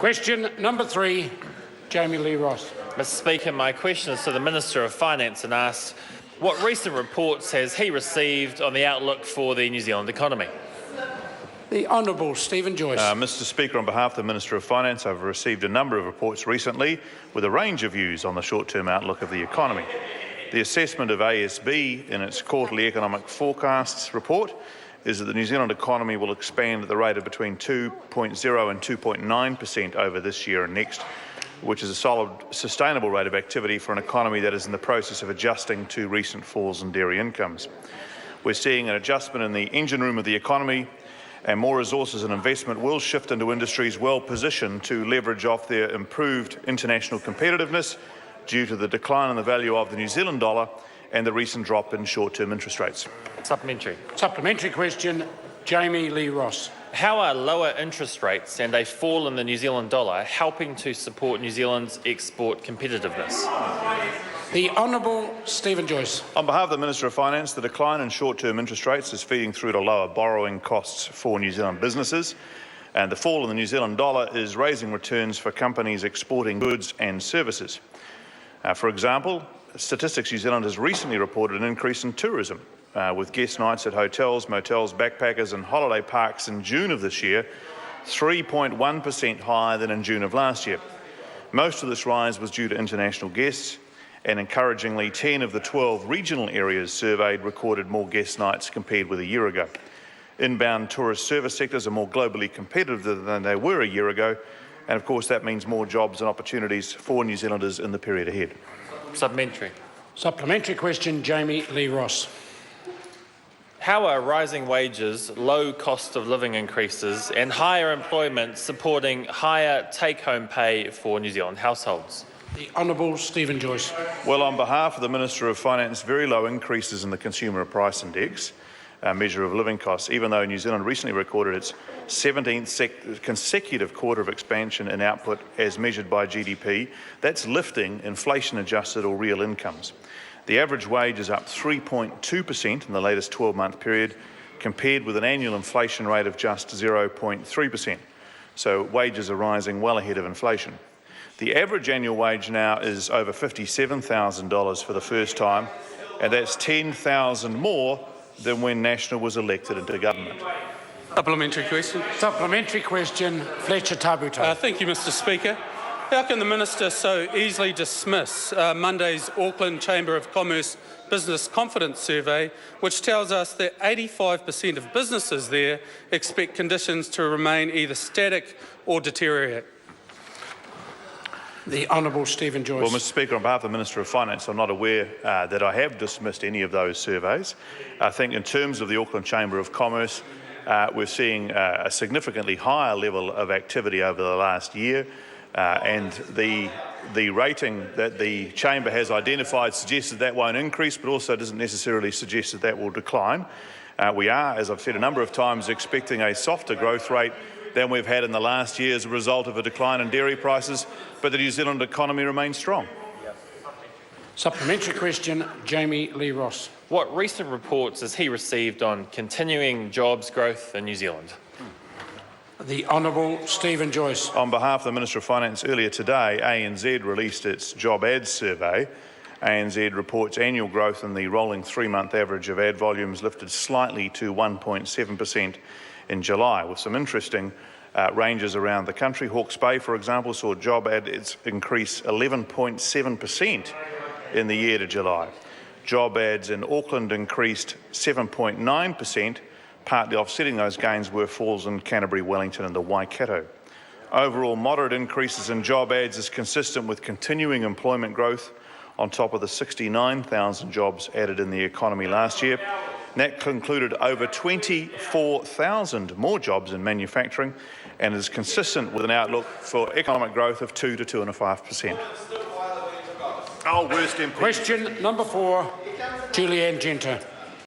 Question number 3, Jamie Lee Ross. Mr Speaker, my question is to the Minister of Finance and asks, what recent reports has he received on the outlook for the New Zealand economy? The Honourable Stephen Joyce. Mr Speaker, on behalf of the Minister of Finance, I've received a number of reports recently with a range of views on the short-term outlook of the economy. The assessment of ASB in its quarterly economic forecasts report is that the New Zealand economy will expand at the rate of between 2.0 and 2.9% over this year and next, which is a solid, sustainable rate of activity for an economy that is in the process of adjusting to recent falls in dairy incomes. We're seeing an adjustment in the engine room of the economy, and more resources and investment will shift into industries well positioned to leverage off their improved international competitiveness due to the decline in the value of the New Zealand dollar and the recent drop in short-term interest rates. Supplementary. Supplementary question, Jamie Lee Ross. How are lower interest rates and a fall in the New Zealand dollar helping to support New Zealand's export competitiveness? The Honourable Stephen Joyce. On behalf of the Minister of Finance, the decline in short-term interest rates is feeding through to lower borrowing costs for New Zealand businesses, and the fall in the New Zealand dollar is raising returns for companies exporting goods and services. For example, Statistics New Zealand has recently reported an increase in tourism, with guest nights at hotels, motels, backpackers and holiday parks in June of this year 3.1% higher than in June of last year. Most of this rise was due to international guests, and encouragingly 10 of the 12 regional areas surveyed recorded more guest nights compared with a year ago. Inbound tourist service sectors are more globally competitive than they were a year ago, and of course that means more jobs and opportunities for New Zealanders in the period ahead. Supplementary. Supplementary question, Jamie Lee Ross. How are rising wages, low cost of living increases and higher employment supporting higher take-home pay for New Zealand households? The Honourable Stephen Joyce. Well, on behalf of the Minister of Finance, very low increases in the Consumer Price Index, a measure of living costs, even though New Zealand recently recorded its 17th consecutive quarter of expansion in output as measured by GDP. That's lifting inflation-adjusted or real incomes. The average wage is up 3.2% in the latest 12-month period, compared with an annual inflation rate of just 0.3%. So wages are rising well ahead of inflation. The average annual wage now is over $57,000 for the first time, and that's $10,000 more than when National was elected into government. Supplementary question. Supplementary question, Fletcher Tabuto. Thank you, Mr Speaker. How can the Minister so easily dismiss Monday's Auckland Chamber of Commerce Business Confidence Survey, which tells us that 85% of businesses there expect conditions to remain either static or deteriorate? The Honourable Stephen Joyce. Well, Mr Speaker, on behalf of the Minister of Finance, I'm not aware that I have dismissed any of those surveys. I think in terms of the Auckland Chamber of Commerce, we're seeing a significantly higher level of activity over the last year, and the rating that the Chamber has identified suggests that that won't increase, but also doesn't necessarily suggest that that will decline. We are, as I've said a number of times, expecting a softer growth rate than we've had in the last year as a result of a decline in dairy prices, but the New Zealand economy remains strong. Supplementary question, Jamie Lee Ross. What recent reports has he received on continuing jobs growth in New Zealand? The Honourable Stephen Joyce. On behalf of the Minister of Finance, earlier today, ANZ released its Job Ads survey. ANZ reports annual growth in the rolling 3-month average of ad volumes lifted slightly to 1.7% in July, with some interesting ranges around the country. Hawke's Bay, for example, saw job ads increase 11.7% in the year to July. Job ads in Auckland increased 7.9%, partly offsetting those gains were falls in Canterbury, Wellington and the Waikato. Overall, moderate increases in job ads is consistent with continuing employment growth on top of the 69,000 jobs added in the economy last year. That concluded over 24,000 more jobs in manufacturing and is consistent with an outlook for economic growth of 2 to 2.5%. Question number 4, Julianne Genter.